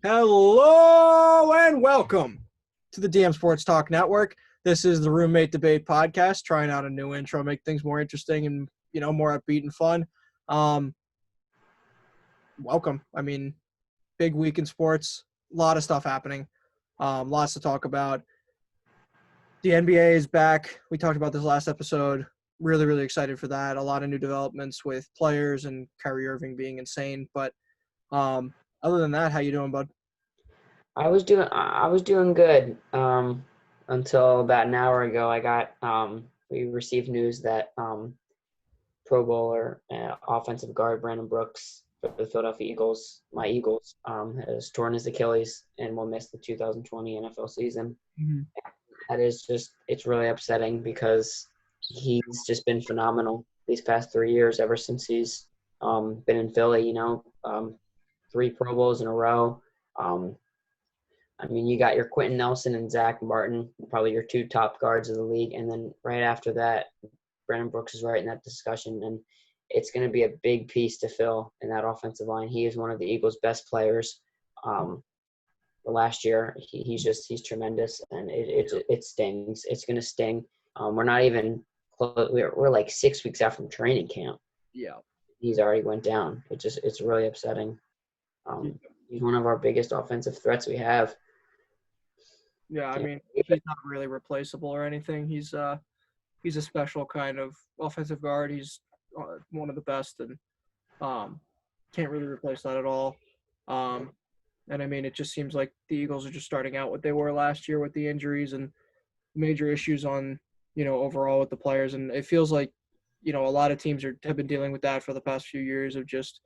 Hello and welcome to the DM Sports Talk Network. This is the Roommate Debate Podcast, trying out a new intro, make things more interesting and, more upbeat and fun. Welcome. Big week in sports, a lot of stuff happening, lots to talk about. The NBA is back. We talked about this last episode. Really, really excited for that. A lot of new developments with players and Kyrie Irving being insane. But other than that, how you doing, bud? I was doing good until about an hour ago. We received news that Pro Bowler offensive guard Brandon Brooks for the Philadelphia Eagles, has torn his Achilles and will miss the 2020 NFL season. Mm-hmm. That is it's really upsetting because he's just been phenomenal these past 3 years ever since he's been in Philly. 3 Pro Bowls in a row. You got your Quentin Nelson and Zach Martin, probably your 2 top guards of the league. And then right after that, Brandon Brooks is right in that discussion. And it's going to be a big piece to fill in that offensive line. He is one of the Eagles' best players. Last year, he's tremendous, and it stings. It's going to sting. We're not even close. We're like 6 weeks out from training camp. Yeah. He's already went down. It's really upsetting. He's one of our biggest offensive threats we have. Yeah, he's not really replaceable or anything. He's a special kind of offensive guard. He's one of the best, and can't really replace that at all. It just seems like the Eagles are just starting out what they were last year with the injuries and major issues on, overall with the players. And it feels like, a lot of teams have been dealing with that for the past few years of just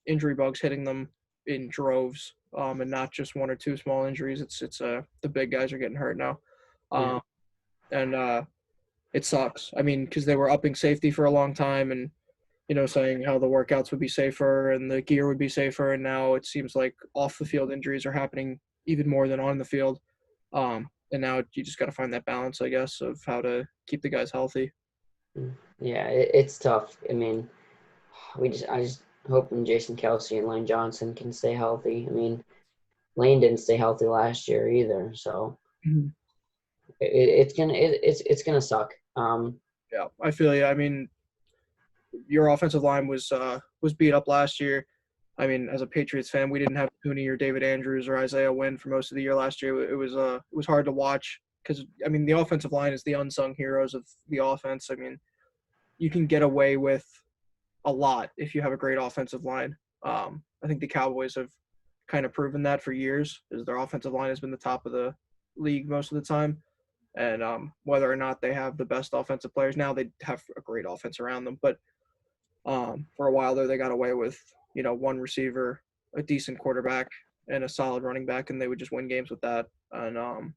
injury bugs hitting them in droves, and not just 1 or 2 small injuries. It's the big guys are getting hurt now. It sucks. Because they were upping safety for a long time and, saying how the workouts would be safer and the gear would be safer. And now it seems like off the field injuries are happening even more than on the field. And now you just got to find that balance, I guess, of how to keep the guys healthy. Yeah, it's tough. I just hoping Jason Kelce and Lane Johnson can stay healthy. Lane didn't stay healthy last year either, so it's gonna suck. Yeah, I feel you. Your offensive line was beat up last year. As a Patriots fan, we didn't have Cooney or David Andrews or Isaiah Wynn for most of the year last year. It was hard to watch because the offensive line is the unsung heroes of the offense. You can get away with a lot if you have a great offensive line. I think the Cowboys have kind of proven that for years, as their offensive line has been the top of the league most of the time. And whether or not they have the best offensive players now, they have a great offense around them. But for a while there, they got away with, 1 receiver, a decent quarterback, and a solid running back, and they would just win games with that. And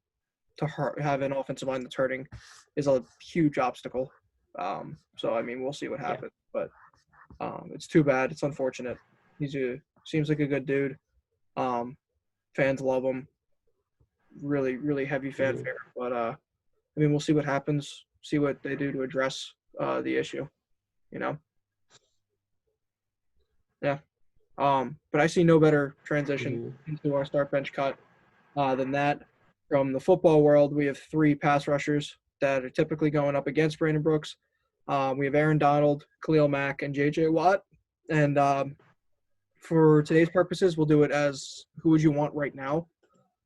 to have an offensive line that's hurting is a huge obstacle. We'll see what happens. Yeah. But it's too bad. It's unfortunate. Seems like a good dude. Fans love him. Really, really heavy fanfare. But we'll see what happens. See what they do to address the issue. Yeah. But I see no better transition into our start bench cut than that. From the football world, we have 3 pass rushers that are typically going up against Brandon Brooks. We have Aaron Donald, Khalil Mack, and J.J. Watt. And for today's purposes, we'll do it as who would you want right now.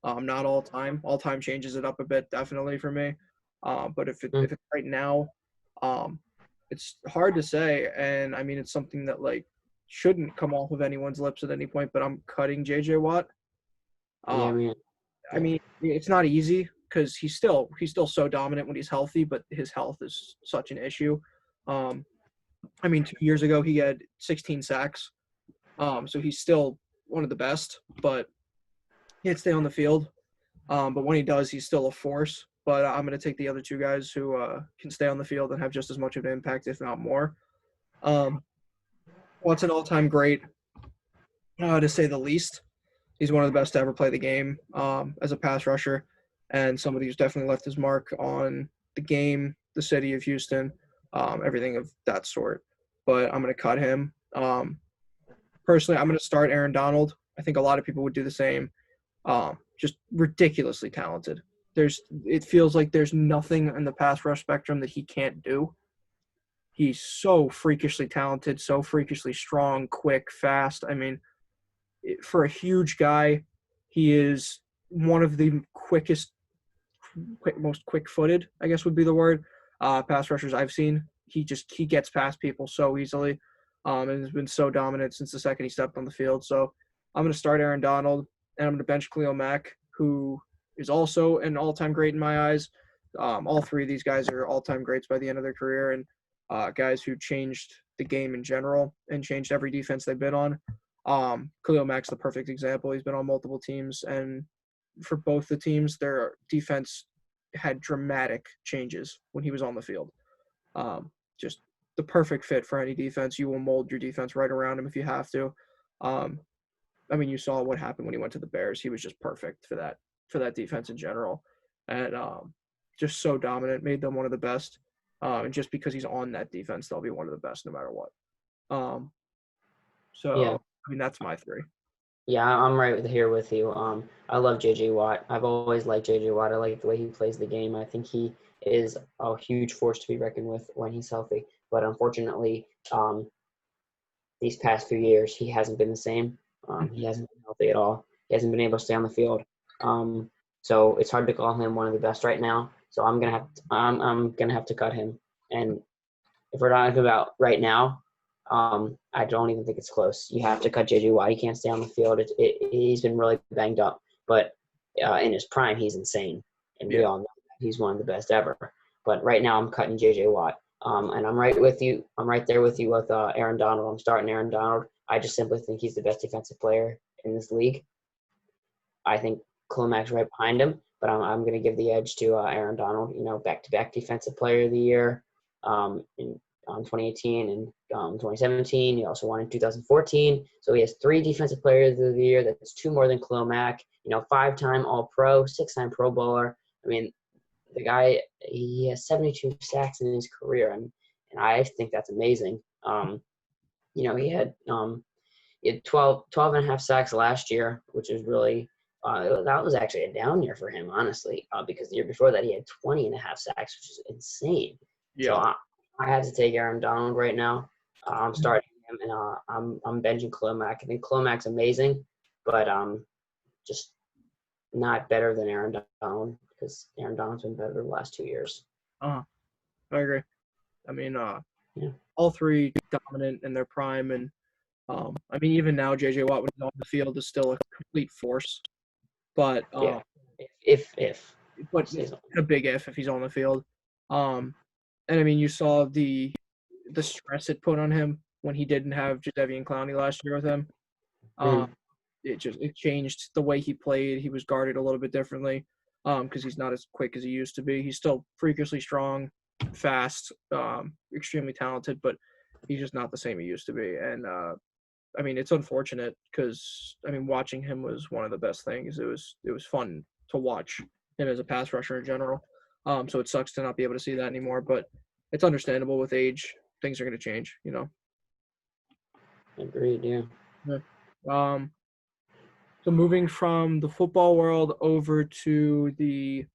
Not all time. All time changes it up a bit, definitely for me. But if it's right now, it's hard to say. And it's something that shouldn't come off of anyone's lips at any point. But I'm cutting J.J. Watt. It's not easy because he's still so dominant when he's healthy, but his health is such an issue. 2 years ago he had 16 sacks. So he's still one of the best, but he can't stay on the field. But when he does, he's still a force. But I'm going to take the other 2 guys who can stay on the field and have just as much of an impact, if not more. Watt's an all-time great, to say the least. He's one of the best to ever play the game as a pass rusher, and somebody who's definitely left his mark on the game, the city of Houston, everything of that sort. But I'm going to cut him. Personally, I'm going to start Aaron Donald. I think a lot of people would do the same. Just ridiculously talented. It feels like there's nothing in the pass rush spectrum that he can't do. He's so freakishly talented, so freakishly strong, quick, fast. I mean, for a huge guy, he is one of the most quick-footed, I guess would be the word, pass rushers I've seen. He gets past people so easily, and has been so dominant since the second he stepped on the field. So I'm going to start Aaron Donald, and I'm going to bench Khalil Mack, who is also an all-time great in my eyes. All three of these guys are all-time greats by the end of their career, and guys who changed the game in general and changed every defense they've been on. Khalil Mack's the perfect example. He's been on multiple teams, and for both the teams, their defense had dramatic changes when he was on the field. Just the perfect fit for any defense. You will mold your defense right around him if you have to. I mean, you saw what happened when he went to the Bears. He was just perfect for that defense in general, and just so dominant, made them one of the best. And just because he's on that defense, they'll be one of the best no matter what. Yeah. I mean, that's my three. Yeah, I'm right here with you. I love JJ Watt. I've always liked JJ Watt. I like the way he plays the game. I think he is a huge force to be reckoned with when he's healthy. But unfortunately, these past few years, he hasn't been the same. He hasn't been healthy at all. He hasn't been able to stay on the field. So it's hard to call him one of the best right now. So I'm gonna have to cut him. And if we're talking about right now, I don't even think it's close. You have to cut JJ Watt. He can't stay on the field. He's been really banged up, but in his prime, he's insane, and we all know that he's one of the best ever. But right now, I'm cutting JJ Watt, and I'm right with you. I'm right there with you with Aaron Donald. I'm starting Aaron Donald. I just simply think he's the best defensive player in this league. I think Khalil Mack's right behind him, but I'm going to give the edge to Aaron Donald. You know, back-to-back Defensive Player of the Year. In 2018 and 2017. He also won in 2014. So he has 3 Defensive Players of the Year. That's 2 more than Khalil Mack. You know, 5-time All-Pro, 6-time Pro Bowler. I mean, the guy, he has 72 sacks in his career, and I think that's amazing. You know, he had 12 and a half sacks last year, which is really that was actually a down year for him, honestly, because the year before that he had 20 and a half sacks, which is insane. Yeah. So I have to take Aaron Donald right now. I'm starting him, and I'm benching Khalil Mack. I think Khalil Mack's amazing, but just not better than Aaron Donald because Aaron Donald's been better the last 2 years. I agree. I mean, all three dominant in their prime, and I mean, even now, JJ Watt when he's on the field is still a complete force. But if but a big if he's on the field. And I mean, you saw the stress it put on him when he didn't have Jadeveon Clowney last year with him. It changed the way he played. He was guarded a little bit differently because he's not as quick as he used to be. He's still freakishly strong, fast, extremely talented, but he's just not the same he used to be. And I mean, it's unfortunate because I mean, watching him was one of the best things. It was fun to watch him as a pass rusher in general. So it sucks to not be able to see that anymore, but it's understandable with age. Things are going to change, you know. Agreed. Yeah. So moving from the football world over to the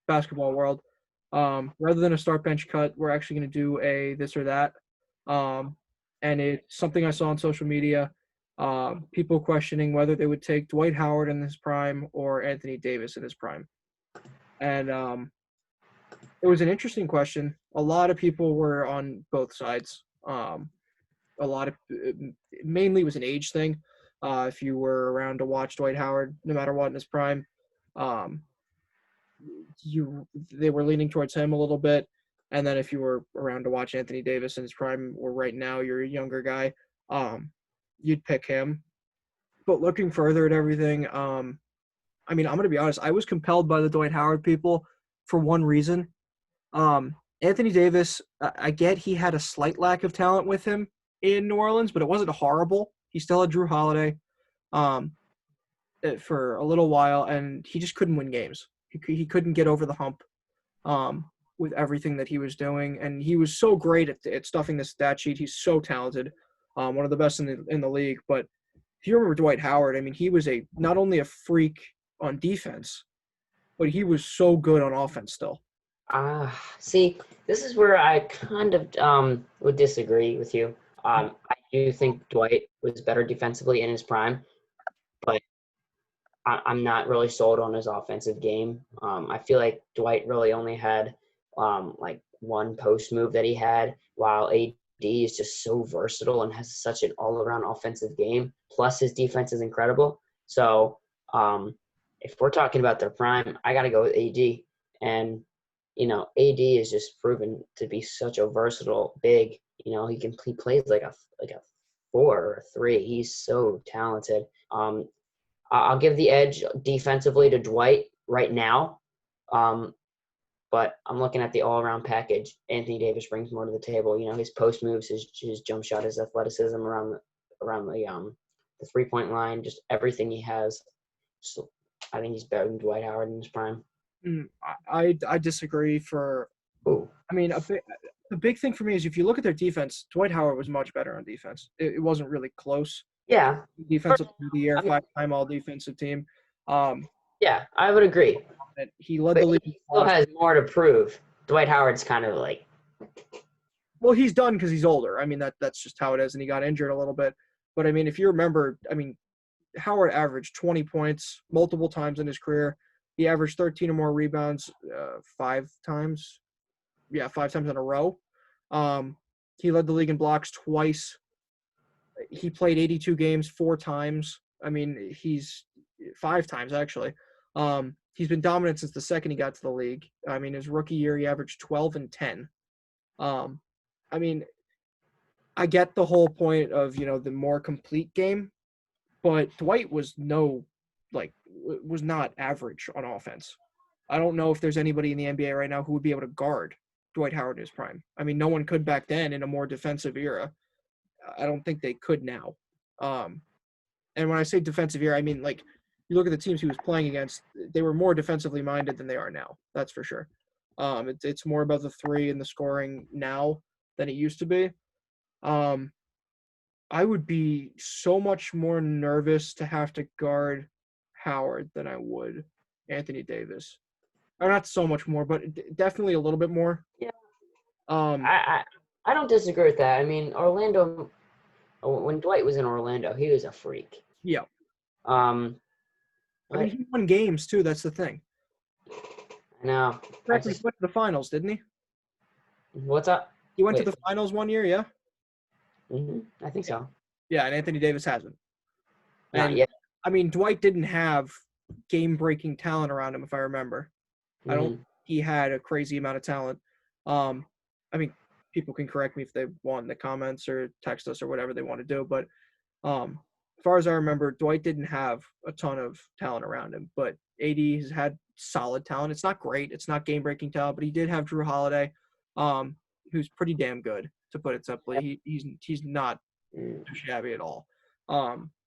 basketball world, rather than a start bench cut, we're actually going to do a this or that. And it's something I saw on social media. People questioning whether they would take Dwight Howard in his prime or Anthony Davis in his prime. And it was an interesting question. A lot of people were on both sides. Mainly it was an age thing. If you were around to watch Dwight Howard, no matter what in his prime, they were leaning towards him a little bit. And then if you were around to watch Anthony Davis in his prime, or right now you're a younger guy, you'd pick him. But looking further at everything, I mean, I'm going to be honest. I was compelled by the Dwight Howard people for one reason. Anthony Davis, I get he had a slight lack of talent with him in New Orleans, but it wasn't horrible. He still had Drew Holiday for a little while, and he just couldn't win games. He couldn't get over the hump with everything that he was doing, and he was so great at stuffing the stat sheet. He's so talented, one of the best in the league, but if you remember Dwight Howard, I mean, he was not only a freak on defense, but he was so good on offense still. See, this is where I kind of would disagree with you. I do think Dwight was better defensively in his prime, but I'm not really sold on his offensive game. I feel like Dwight really only had like one post move that he had, while AD is just so versatile and has such an all-around offensive game. Plus, his defense is incredible. So, if we're talking about their prime, I got to go with AD. And AD is just proven to be such a versatile big. He plays like a 4 or a 3. He's so talented. I'll give the edge defensively to Dwight right now, but I'm looking at the all-around package. Anthony Davis brings more to the table. His post moves, his jump shot, his athleticism around the 3-point line, just everything he has. So I think he's better than Dwight Howard in his prime. I disagree. The big thing for me is if you look at their defense, Dwight Howard was much better on defense. It wasn't really close. Yeah. Defensive of the year, 5-time all defensive team. Yeah, I would agree. He led the league. He still has more to prove. Dwight Howard's kind of like. Well, he's done because he's older. I mean, that's just how it is, and he got injured a little bit. But I mean, if you remember, Howard averaged 20 points multiple times in his career. He averaged 13 or more rebounds 5 times. Yeah, 5 times in a row. He led the league in blocks twice. He played 82 games 4 times. I mean, he's 5 times actually. He's been dominant since the second he got to the league. I mean, his rookie year, he averaged 12 and 10. I mean, I get the whole point of, the more complete game, but Dwight was not average on offense. I don't know if there's anybody in the NBA right now who would be able to guard Dwight Howard in his prime. I mean, no one could back then in a more defensive era. I don't think they could now. And when I say defensive era, I mean, you look at the teams he was playing against, they were more defensively minded than they are now. That's for sure. It's more about the 3 and the scoring now than it used to be. I would be so much more nervous to have to guard Howard than I would Anthony Davis. Or not so much more, but definitely a little bit more. Yeah. I don't disagree with that. I mean, Orlando, when Dwight was in Orlando, he was a freak. Yeah. He won games too. That's the thing. I know. He went to the finals, didn't he? What's up? He went to the finals one year, yeah? I think so. Yeah, and Anthony Davis hasn't. Not yet. I mean, Dwight didn't have game-breaking talent around him, if I remember. I don't think he had a crazy amount of talent. People can correct me if they want in the comments or text us or whatever they want to do. But as far as I remember, Dwight didn't have a ton of talent around him. But AD has had solid talent. It's not great. It's not game-breaking talent, but he did have Drew Holiday, who's pretty damn good, to put it simply. He's not shabby at all.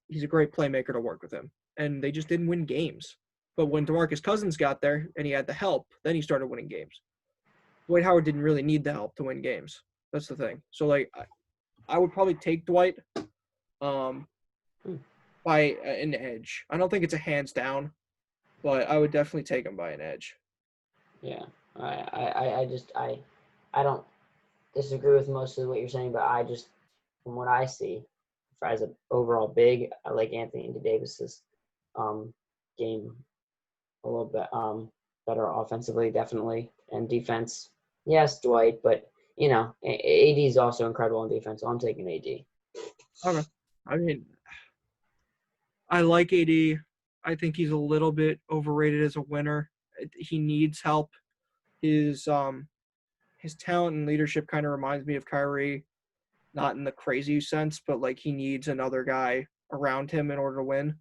He's a great playmaker to work with him. And they just didn't win games. But when DeMarcus Cousins got there and he had the help, then he started winning games. Dwight Howard didn't really need the help to win games. That's the thing. So, I would probably take Dwight by an edge. I don't think it's a hands down, but I would definitely take him by an edge. Yeah. I don't disagree with most of what you're saying, but from what I see, as an overall big, I like Anthony Davis's game a little bit better offensively, definitely, and defense. Yes, Dwight, but AD is also incredible on defense, so I'm taking AD. Okay. I mean, I like AD. I think he's a little bit overrated as a winner. He needs help. His talent and leadership kind of reminds me of Kyrie, not in the crazy sense, but he needs another guy around him in order to win.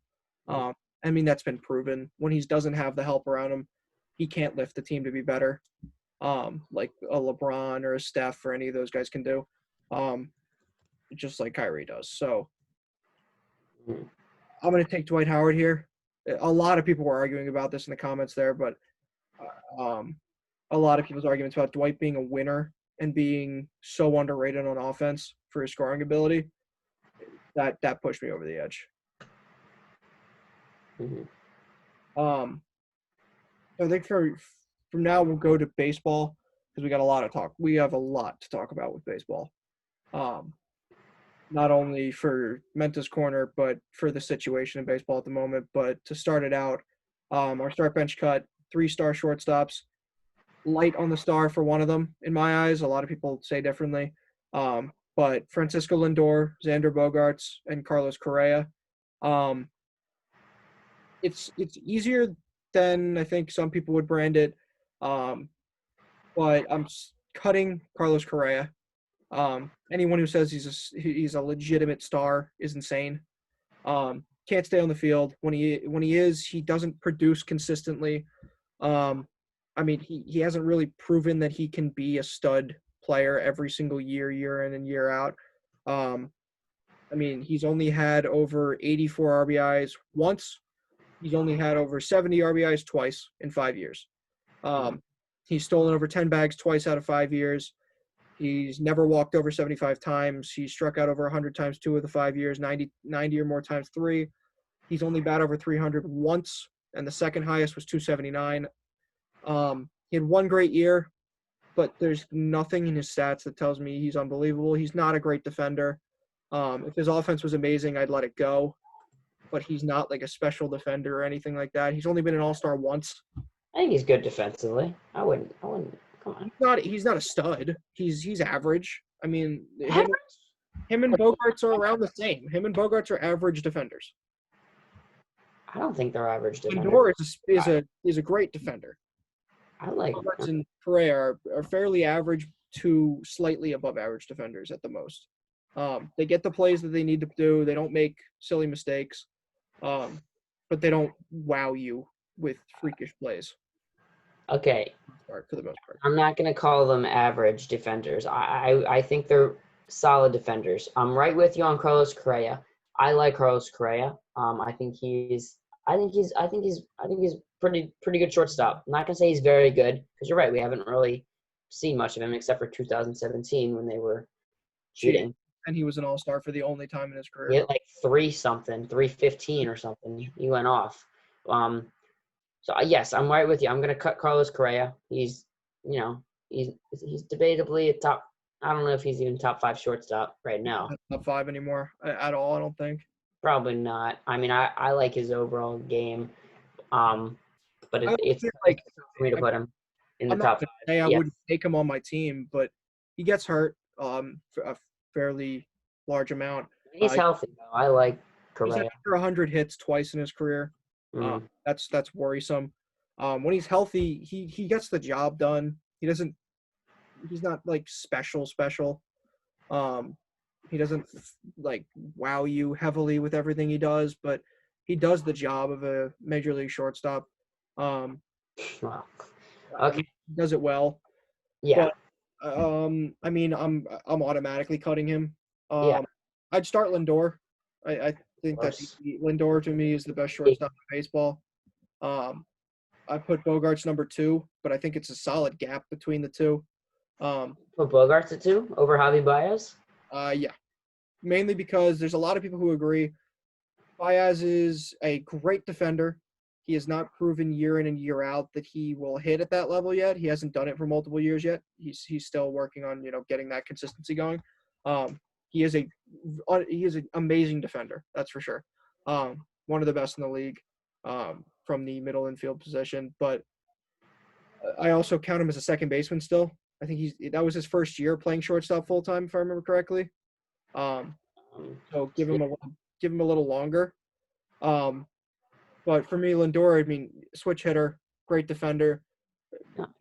That's been proven. When he doesn't have the help around him, he can't lift the team to be better, like a LeBron or a Steph or any of those guys can do, just like Kyrie does. So I'm going to take Dwight Howard here. A lot of people were arguing about this in the comments there, but a lot of people's arguments about Dwight being a winner and being so underrated on offense for his scoring ability, that pushed me over the edge. Mhm. Um, I think from now we'll go to baseball because we got a lot to talk. We have a lot to talk about with baseball. Um, not only for Menta's corner, but for the situation in baseball at the moment. But to start it out, our start bench cut 3-star shortstops, light on the star for one of them in my eyes. A lot of people say differently. But Francisco Lindor, Xander Bogaerts, and Carlos Correa. Um, it's easier than I think some people would brand it. Um, but cutting Carlos Correa. Anyone who says he's a legitimate star is insane. Can't stay on the field when he is. He doesn't produce consistently. Um, I mean, he hasn't really proven that he can be a stud player every single year in and year out. Um, I mean, he's only had over 84 RBIs once. He's only had over 70 RBIs twice in 5 years. Um, he's stolen over 10 bags twice out of 5 years. He's never walked over 75 times. He struck out over 100 times 2 of the 5 years, 90 or more times 3. He's only batted over 300 once, and the second highest was 279. He had one great year, but there's nothing in his stats that tells me he's unbelievable. He's not a great defender. If his offense was amazing, I'd let it go, but he's not like a special defender or anything like that. He's only been an all-star once. I think he's good defensively. I wouldn't. Come on. He's not a stud. He's average. I mean, Average? him and Bogarts are around the same. Him and Bogarts are average defenders. I don't think they're average defenders. Lindor is a great defender. I like. Bogarts and Correa are fairly average to slightly above average defenders at the most. They get the plays that they need to do. They don't make silly mistakes, but they don't wow you with freakish plays. Okay, For the most part. I'm not gonna call them average defenders. I think they're solid defenders. I'm right with you on Carlos Correa. I like Carlos Correa. I think he's pretty good shortstop. I'm not gonna say he's very good because you're right. We haven't really seen much of him except for 2017 when they were cheating. And he was an all-star for the only time in his career. He hit like 315 or something. He went off. So yes, I'm right with you. I'm gonna cut Carlos Correa. He's debatably a top. I don't know if he's even top 5 shortstop right now. Not top 5 anymore at all. I don't think. Probably not. I mean, I like his overall game, but it's like for me to put him in the I'm top not 5. say I Yes. wouldn't take him on my team, but he gets hurt for a fairly large amount. He's healthy though. I like He's had Correa. under 100 hits twice in his career. Mhm. That's worrisome. When he's healthy, he gets the job done. He's not like special. He doesn't like wow you heavily with everything he does, but he does the job of a major league shortstop. Wow. Okay, he does it well. Yeah. But I mean, I'm automatically cutting him. Yeah. I'd start Lindor. I think that Lindor to me is the best shortstop in baseball. I put Bogarts number 2, but I think it's a solid gap between the two. Put Bogarts at 2 over Javi Baez. Yeah, mainly because there's a lot of people who agree Baez is a great defender. He has not proven year in and year out that he will hit at that level yet. He hasn't done it for multiple years yet. He's still working on getting that consistency going. He is an amazing defender, that's for sure. One of the best in the league from the middle infield position. But I also count him as a second baseman still. I think that was his first year playing shortstop full time, if I remember correctly. So give him a little longer. But for me, Lindor, I mean, switch hitter, great defender.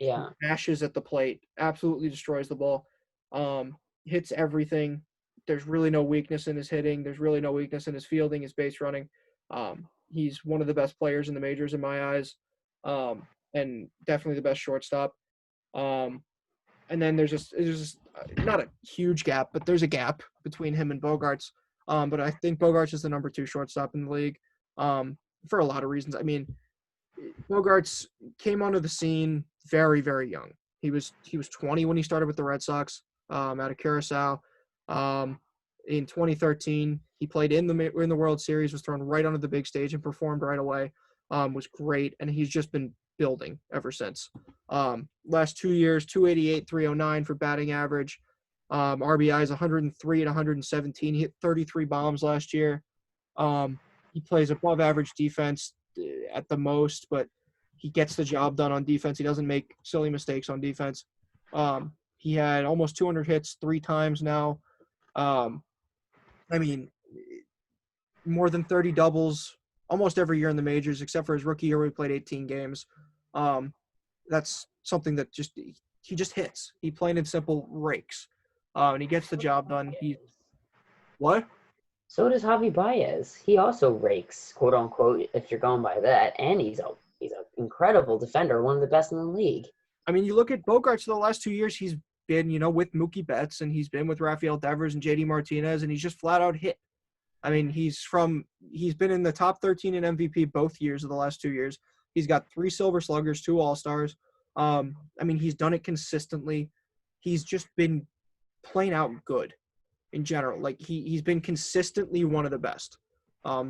Yeah. Mashes at the plate, absolutely destroys the ball. Hits everything. There's really no weakness in his hitting. There's really no weakness in his fielding, his base running. He's one of the best players in the majors in my eyes, and definitely the best shortstop. And then there's just not a huge gap, but there's a gap between him and Bogarts. But I think Bogarts is the number 2 shortstop in the league for a lot of reasons. I mean, Bogarts came onto the scene very, very young. He was 20 when he started with the Red Sox out of Curacao. In 2013, He played in the World Series, was thrown right onto the big stage and performed right away. Was great, and he's just been building ever since. Last 2 years, 288, 309 for batting average. RBIs 103 and 117. He hit 33 bombs last year. He plays above average defense at the most, but he gets the job done on defense. He doesn't make silly mistakes on defense. He had almost 200 hits 3 times now. I mean, more than 30 doubles almost every year in the majors, except for his rookie year where he played 18 games. That's something that he just hits. He plain and simple rakes. And he gets the job done. What? So does Javi Baez. He also rakes, quote unquote, if you're going by that, and he's an incredible defender, one of the best in the league. I mean, you look at Bogaerts for the last 2 years, he's been, with Mookie Betts, and he's been with Rafael Devers and JD Martinez, and he's just flat out hit. I mean, he's been in the top 13 in MVP both years of the last 2 years. He's got 3 Silver Sluggers, 2 All-Stars. I mean, he's done it consistently. He's just been plain out good in general. Like, he's been consistently one of the best.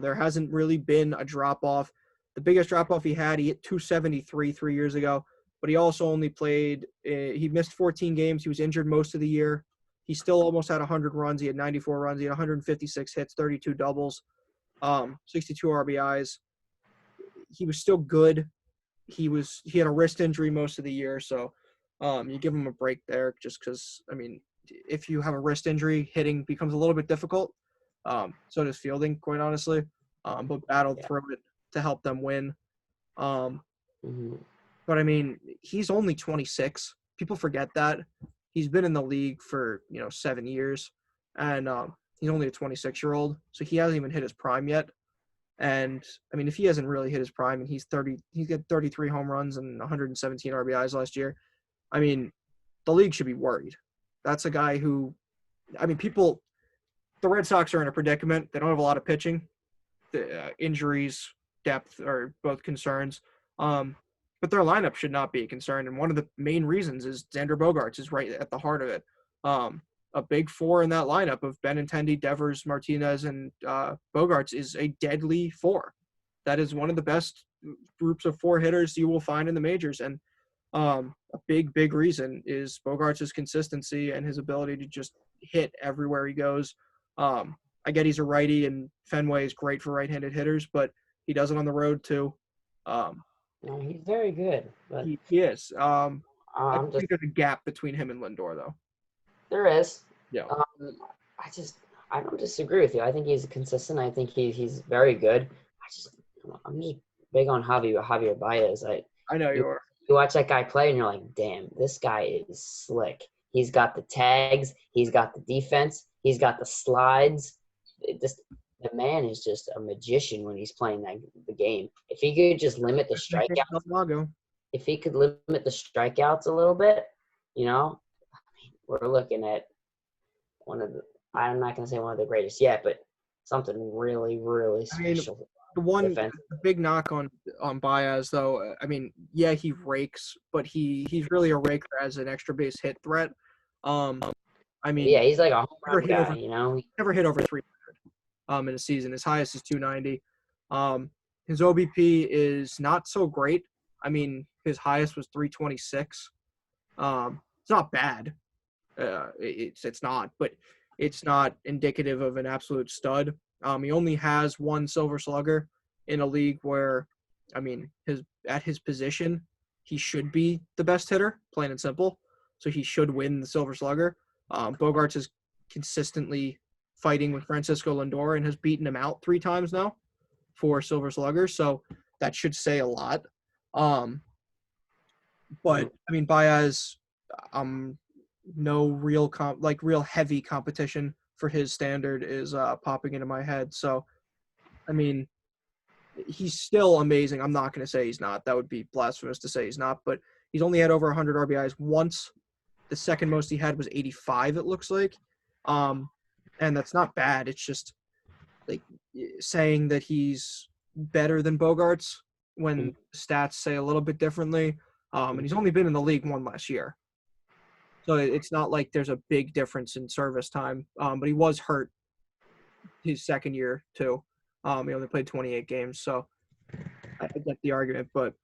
There hasn't really been a drop-off. The biggest drop-off he hit 273 3 years ago, but he also only played he missed 14 games. He was injured most of the year. He still almost had 100 runs. He had 94 runs. He had 156 hits, 32 doubles, 62 RBIs. He was still good. He had a wrist injury most of the year, so you give him a break there just because, I mean, if you have a wrist injury, hitting becomes a little bit difficult. So does fielding, quite honestly. But battled through it to help them win. But, I mean, he's only 26. People forget that. He's been in the league for, 7 years. And he's only a 26-year-old. So he hasn't even hit his prime yet. And, I mean, if he hasn't really hit his prime and he's got 33 home runs and 117 RBIs last year, I mean, the league should be worried. That's a guy who, I mean, the Red Sox are in a predicament. They don't have a lot of pitching. The injuries, depth are both concerns. But their lineup should not be a concern. And one of the main reasons is Xander Bogaerts is right at the heart of it. A big 4 in that lineup of Benintendi, Devers, Martinez, and Bogaerts is a deadly 4. That is one of the best groups of 4 hitters you will find in the majors. And a big reason is Bogaerts' consistency and his ability to just hit everywhere he goes. I get he's a righty, and Fenway is great for right-handed hitters, but he does it on the road too. No, he's very good. But he is. I I'm think there's a gap between him and Lindor, though. There is. Yeah. I don't disagree with you. I think he's consistent. I think he's very good. I'm just big on Javier Baez. I know you are. You watch that guy play and you're like, damn, this guy is slick. He's got the tags. He's got the defense. He's got the slides. The man is just a magician when he's playing the game. If he could just limit the strikeouts, a little bit, we're looking at I'm not going to say one of the greatest yet, but something really, really special. The big knock on Baez, though, I mean, yeah, he rakes, but he's really a raker as an extra base hit threat. I mean, yeah, he's like a home run guy, He never hit over 300 in a season. His highest is 290. His OBP is not so great. I mean, his highest was 326. It's not bad. It's not, but it's not indicative of an absolute stud. He only has 1 Silver Slugger in a league where, I mean, at his position, he should be the best hitter, plain and simple. So he should win the Silver Slugger. Bogaerts is consistently fighting with Francisco Lindor and has beaten him out 3 times now for Silver Slugger. So that should say a lot. But I mean, Baez, no real real heavy competition for his standard is popping into my head. So, I mean, he's still amazing. I'm not going to say he's not. That would be blasphemous to say he's not. But he's only had over 100 RBIs once. The second most he had was 85, it looks like. And that's not bad. It's just like saying that he's better than Bogaerts when stats say a little bit differently. And he's only been in the league 1 last year. So it's not like there's a big difference in service time. But he was hurt his second year too. He only played 28 games, so I get the argument. But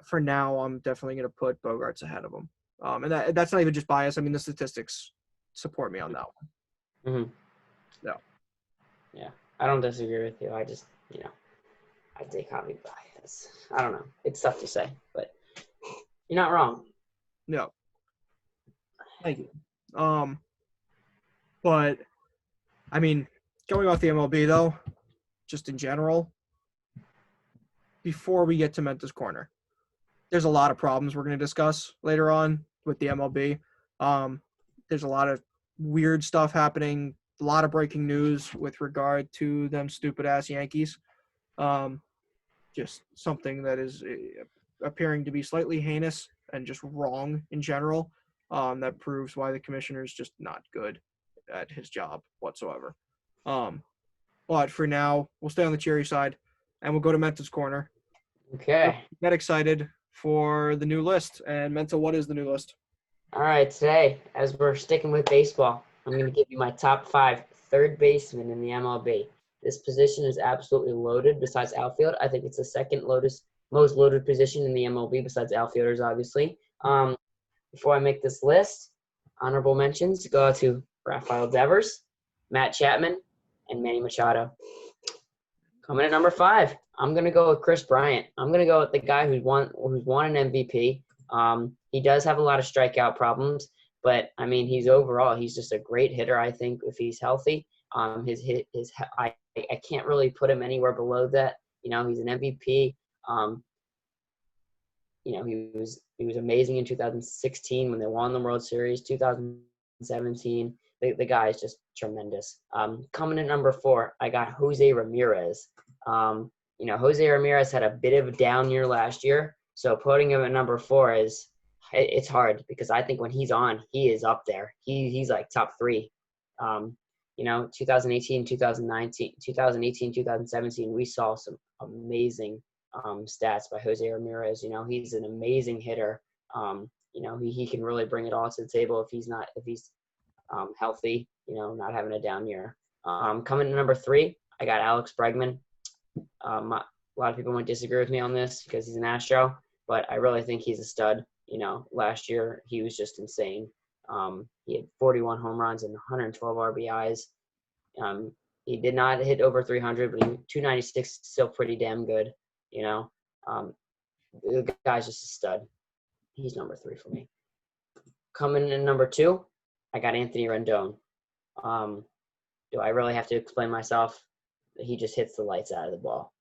for now, I'm definitely going to put Bogarts ahead of him. And that's not even just bias. I mean, the statistics support me on that one. Mm-hmm. No. Yeah, I don't disagree with you. I just, I take hobby bias. I don't know. It's tough to say, but you're not wrong. No. Thank you. But I mean, going off the MLB though, just in general, before we get to Menta's Corner, there's a lot of problems we're going to discuss later on with the MLB. There's a lot of weird stuff happening, a lot of breaking news with regard to them stupid ass Yankees. Just something that is appearing to be slightly heinous and just wrong in general. That proves why the commissioner is just not good at his job whatsoever. But for now, we'll stay on the cheery side, and we'll go to Menta's Corner. Okay. Get excited for the new list. And Menta, what is the new list? All right. Today, as we're sticking with baseball, I'm going to give you my top 5 third basemen in the MLB. This position is absolutely loaded besides outfield. I think it's the second most loaded position in the MLB besides outfielders, obviously. Before I make this list, honorable mentions go out to Rafael Devers, Matt Chapman, and Manny Machado. Coming at number 5, I'm going to go with Chris Bryant. I'm going to go with the guy who's won an MVP. He does have a lot of strikeout problems, but I mean, he's just a great hitter. I think if he's healthy, I can't really put him anywhere below that. He's an MVP. He was amazing in 2016 when they won the World Series. 2017, the guy is just tremendous. Coming in number 4, I got Jose Ramirez. Jose Ramirez had a bit of a down year last year, so putting him at number 4 it's hard because I think when he's on, he is up there. He's like top 3. 2018, 2017, we saw some amazing stats by Jose Ramirez. He's an amazing hitter. He can really bring it all to the table if he's healthy, not having a down year. Coming to number 3, I got Alex Bregman. A lot of people might disagree with me on this because he's an Astro, but I really think he's a stud. Last year he was just insane. He had 41 home runs and 112 RBIs. He did not hit over 300, but 296 is still pretty damn good. The guy's just a stud. He's number 3 for me. Coming in number 2, I got Anthony Rendon. Do I really have to explain myself? He just hits the lights out of the ball.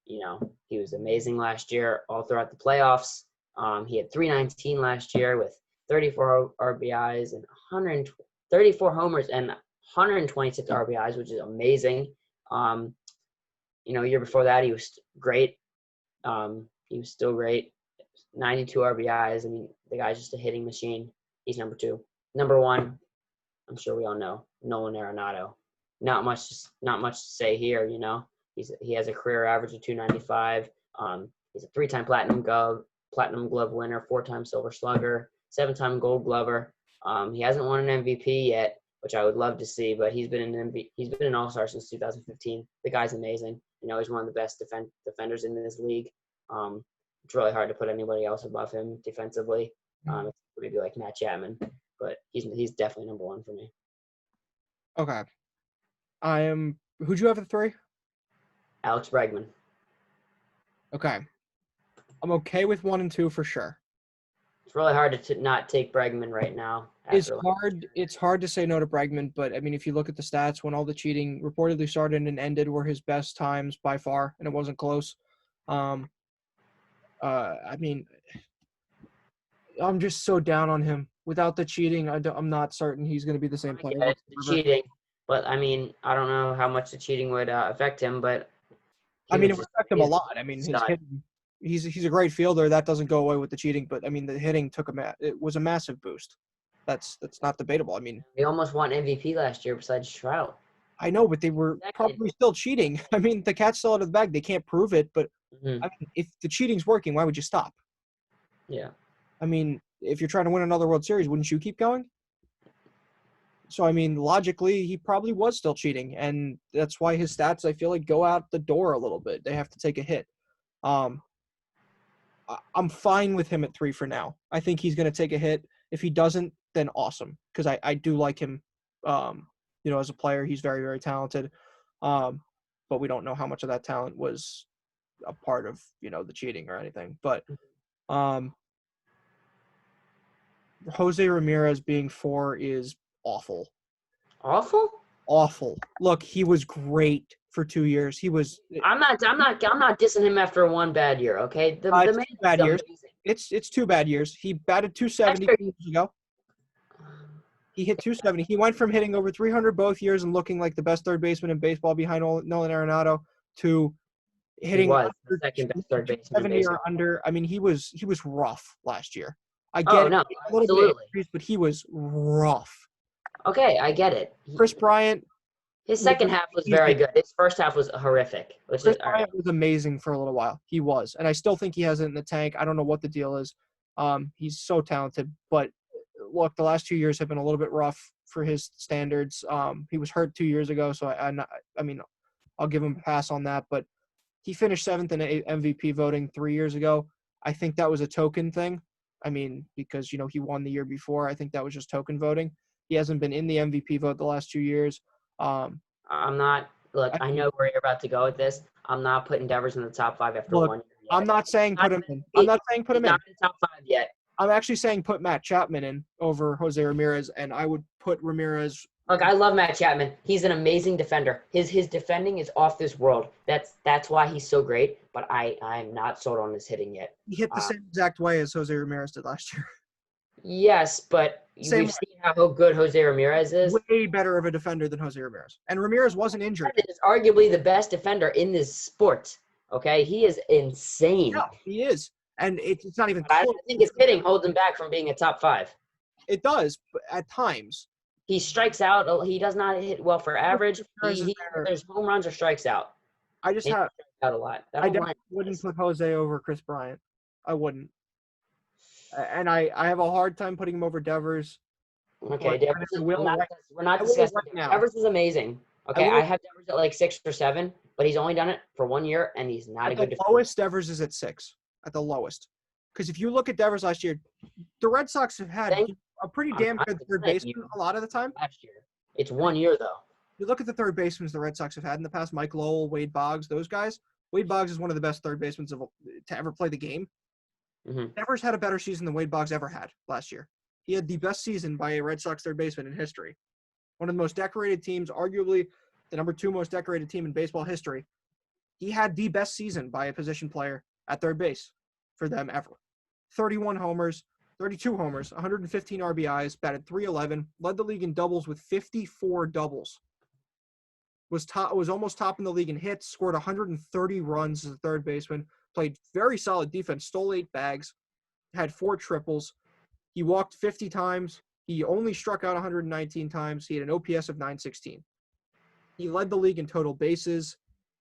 He was amazing last year all throughout the playoffs. He had 319 last year with 34 RBIs and 134 homers and 126 RBIs, which is amazing. Year before that, he was great. He was still great. 92 RBIs. I mean, the guy's just a hitting machine. He's number 2. Number 1, I'm sure we all know, Nolan Arenado. Not much to say here. He has a career average of 295. He's a 3-time platinum glove winner, 4-time silver slugger, 7-time gold glover. He hasn't won an MVP yet, which I would love to see, but he's been an all-star since 2015. The guy's amazing. He's one of the best defenders in this league. It's really hard to put anybody else above him defensively. Maybe like Matt Chapman, but he's definitely number 1 for me. Okay. Who'd you have at 3? Alex Bregman. Okay. I'm okay with 1 and 2 for sure. It's really hard to not take Bregman right now. It's hard to say no to Bregman, but I mean, if you look at the stats, when all the cheating reportedly started and ended were his best times by far, and it wasn't close. I mean, I'm just so down on him. Without the cheating, I'm not certain he's going to be the same player. Yeah, the cheating, but I mean, I don't know how much the cheating would affect him, but I mean, it would affect him a lot. I mean, his hitting, he's a great fielder. That doesn't go away with the cheating, but I mean, the hitting it was a massive boost. That's not debatable. I mean, they almost won MVP last year besides Trout. I know, but they were probably still cheating. I mean, the cat's still out of the bag. They can't prove it, but I mean, if the cheating's working, why would you stop? Yeah. I mean, if you're trying to win another World Series, wouldn't you keep going? So, I mean, logically, he probably was still cheating, and that's why his stats, I feel like, go out the door a little bit. They have to take a hit. Um, I'm fine with him at 3 for now. I think he's going to take a hit. If he doesn't, then awesome, because I do like him. As a player, he's very, very talented. But we don't know how much of that talent was a part of, the cheating or anything. But Jose Ramirez being 4 is awful. Awful? Awful. Look, he was great for 2 years. He was. I'm not dissing him after one bad year. Okay, the It's man 2 bad is years. amazing. It's 2 bad years. He batted 270 After- years ago. He hit 270. He went from hitting over 300 both years and looking like the best third baseman in baseball behind Nolan Arenado to hitting was the second best third baseman in 270 baseball. or under. I mean, he was rough last year. I Oh, get no, it, a little absolutely. bit increased, but he was rough. Okay, I get it. Chris Bryant. His second half was very good. His first half was horrific. Chris Bryant was amazing for a little while. He was, and I still think he has it in the tank. I don't know what the deal is. He's so talented, but look, the last 2 years have been a little bit rough for his standards. He was hurt 2 years ago, so I mean, I'll give him a pass on that. But he finished 7th in MVP voting 3 years ago. I think that was a token thing. I mean, because he won the year before. I think that was just token voting. He hasn't been in the MVP vote the last 2 years. I'm not. Look, I know where you're about to go with this. I'm not putting Devers in the top 5 after 1 year. Yet. I'm not saying put him in. I'm not saying put him in. Not in the top 5 yet. I'm actually saying put Matt Chapman in over Jose Ramirez, and I would put Ramirez. Look, I love Matt Chapman. He's an amazing defender. His defending is off this world. That's why he's so great. But I'm not sold on his hitting yet. He hit the same exact way as Jose Ramirez did last year. Yes, but we've seen how good Jose Ramirez is. Way better of a defender than Jose Ramirez. And Ramirez wasn't injured. He is arguably the best defender in this sport. Okay? He is insane. Yeah, he is. And it's not even close. I think his hitting holds him back from being a top 5. It does, but at times. He strikes out. He does not hit well for average. There's home runs or strikes out. I just have out a lot. I wouldn't put Jose over Chris Bryant. I wouldn't. And I have a hard time putting him over Devers. Okay, Devers. We're not discussing. Right, Devers is amazing. Okay, I have Devers at like 6 or 7, but he's only done it for 1 year, and he's not a good defender. The lowest Devers is at 6. At the lowest. Because if you look at Devers last year, the Red Sox have had a pretty damn good third baseman a lot of the time. Last year. It's 1 year, though. You look at the third basemen the Red Sox have had in the past, Mike Lowell, Wade Boggs, those guys. Wade Boggs is one of the best third basemen to ever play the game. Mm-hmm. Devers had a better season than Wade Boggs ever had last year. He had the best season by a Red Sox third baseman in history. One of the most decorated teams, arguably the number 2 most decorated team in baseball history. He had the best season by a position player at third base for them ever. 31 homers, 32 homers, 115 RBIs, batted .311, led the league in doubles with 54 doubles. Was almost top in the league in hits, scored 130 runs as a third baseman, played very solid defense, stole 8 bags, had 4 triples. He walked 50 times. He only struck out 119 times. He had an OPS of .916. He led the league in total bases,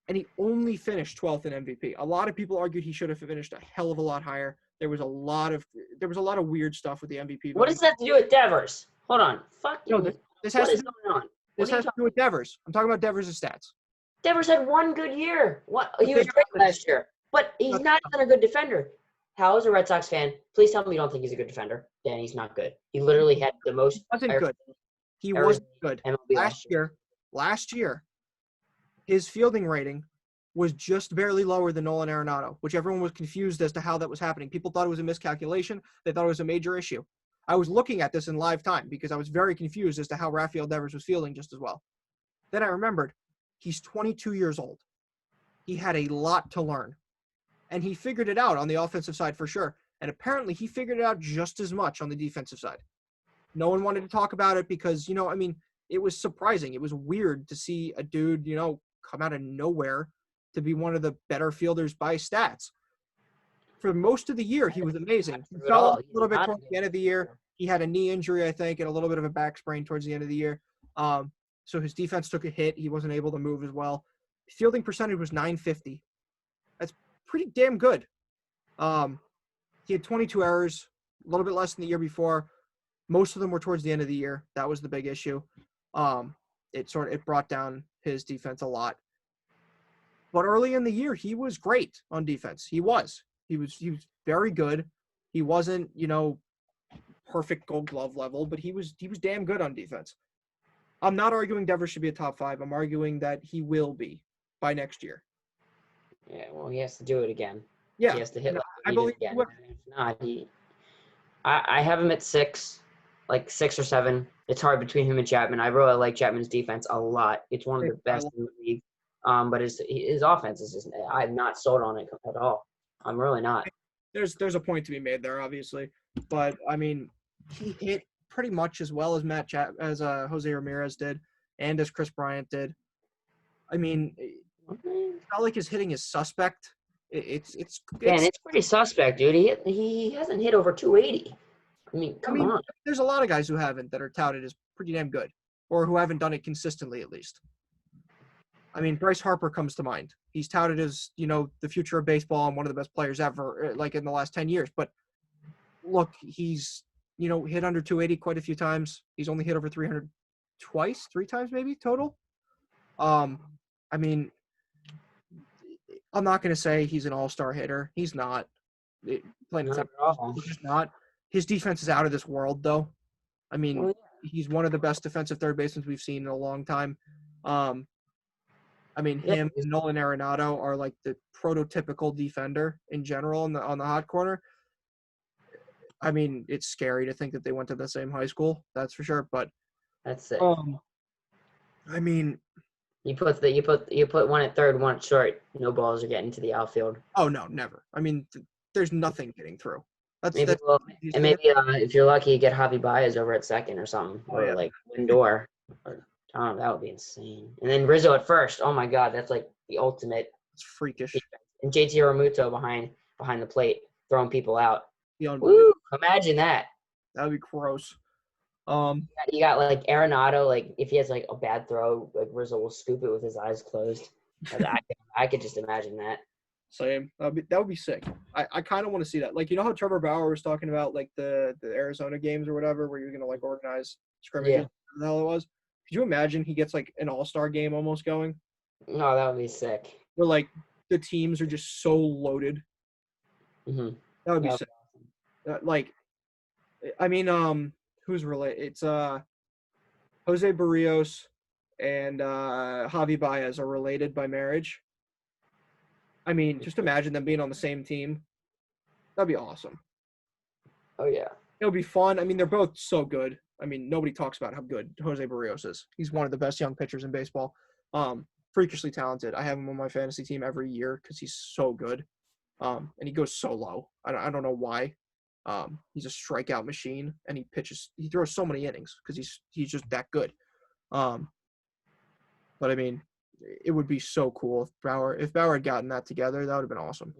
and he only finished 12th in MVP. A lot of people argued he should have finished a hell of a lot higher. There was a lot of weird stuff with the MVP. What does that have to do with Devers? Hold on. Fuck you. No, this has what is going on? This has to do with Devers. I'm talking about Devers' stats. Devers had 1 good year. He was great last year, but he's not even a good defender. How, as a Red Sox fan, please tell me you don't think he's a good defender. Then he's not good. He literally had the most. Wasn't good. He wasn't good. Last year, his fielding rating was just barely lower than Nolan Arenado, which everyone was confused as to how that was happening. People thought it was a miscalculation. They thought it was a major issue. I was looking at this in live time because I was very confused as to how Rafael Devers was fielding just as well. Then I remembered he's 22 years old. He had a lot to learn. And he figured it out on the offensive side for sure. And apparently he figured it out just as much on the defensive side. No one wanted to talk about it because, it was surprising. It was weird to see a dude, come out of nowhere to be one of the better fielders by stats. For most of the year, he was amazing. He fell off a little bit towards the end of the year. He had a knee injury, I think, and a little bit of a back sprain towards the end of the year. So his defense took a hit. He wasn't able to move as well. Fielding percentage was .950. That's pretty damn good. He had 22 errors, a little bit less than the year before. Most of them were towards the end of the year. That was the big issue. It brought down his defense a lot. But early in the year, he was great on defense. He was very good. He wasn't, perfect Gold Glove level, but he was damn good on defense. I'm not arguing Devers should be a top 5. I'm arguing that he will be by next year. Yeah, well, he has to do it again. Yeah, He has to hit and like I he believe did he again. will. And if not, I have him at 6, like 6 or 7. It's hard between him and Chapman. I really like Chapman's defense a lot. It's one of the best in the league. But his offense is just, I'm not sold on it at all. I'm really not. There's a point to be made there, obviously, but I mean, he hit pretty much as well as Jose Ramirez did, and as Chris Bryant did. I mean, it's not like his hitting is suspect. It's Man, it's pretty suspect, dude. He hasn't hit over 280. I mean, come on. There's a lot of guys who haven't that are touted as pretty damn good, or who haven't done it consistently at least. I mean, Bryce Harper comes to mind. He's touted as, the future of baseball and one of the best players ever, like in the last 10 years. But look, he's, hit under 280 quite a few times. He's only hit over 300 three times maybe total. I mean, I'm not going to say he's an all-star hitter. He's not. He's just not. His defense is out of this world, though. I mean, he's one of the best defensive third basemen we've seen in a long time. Him and Nolan Arenado are like the prototypical defender in general on the hot corner. I mean, it's scary to think that they went to the same high school. That's for sure. But that's it. I mean, you put one at third, one at short. No balls are getting to the outfield. Oh no, never. I mean, there's nothing getting through. Maybe if you're lucky, you get Javi Baez over at second or something, like Lindor. That would be insane. And then Rizzo at first. Oh my God, that's like the ultimate. It's freakish. Defense. And JT Realmuto behind the plate, throwing people out. Woo! Imagine that. That would be gross. You got like Arenado. Like if he has like a bad throw, like Rizzo will scoop it with his eyes closed. I could just imagine that. Same. That would be sick. I kind of want to see that. Like, how Trevor Bauer was talking about like the Arizona games or whatever, where you're gonna like organize scrimmages. Yeah. The hell it was. Could you imagine he gets like an all-star game almost going? No, that would be sick. Where like the teams are just so loaded. Mm-hmm. That would be sick. Who's related? It's Jose Barrios and Javi Baez are related by marriage. I mean, just imagine them being on the same team. That'd be awesome. Oh yeah. It would be fun. I mean, they're both so good. I mean, nobody talks about how good Jose Barrios is. He's one of the best young pitchers in baseball. Freakishly talented. I have him on my fantasy team every year because he's so good. And he goes so low. I don't know why. He's a strikeout machine, and he throws so many innings because he's just that good. But I mean, it would be so cool if Bauer had gotten that together. That would have been awesome.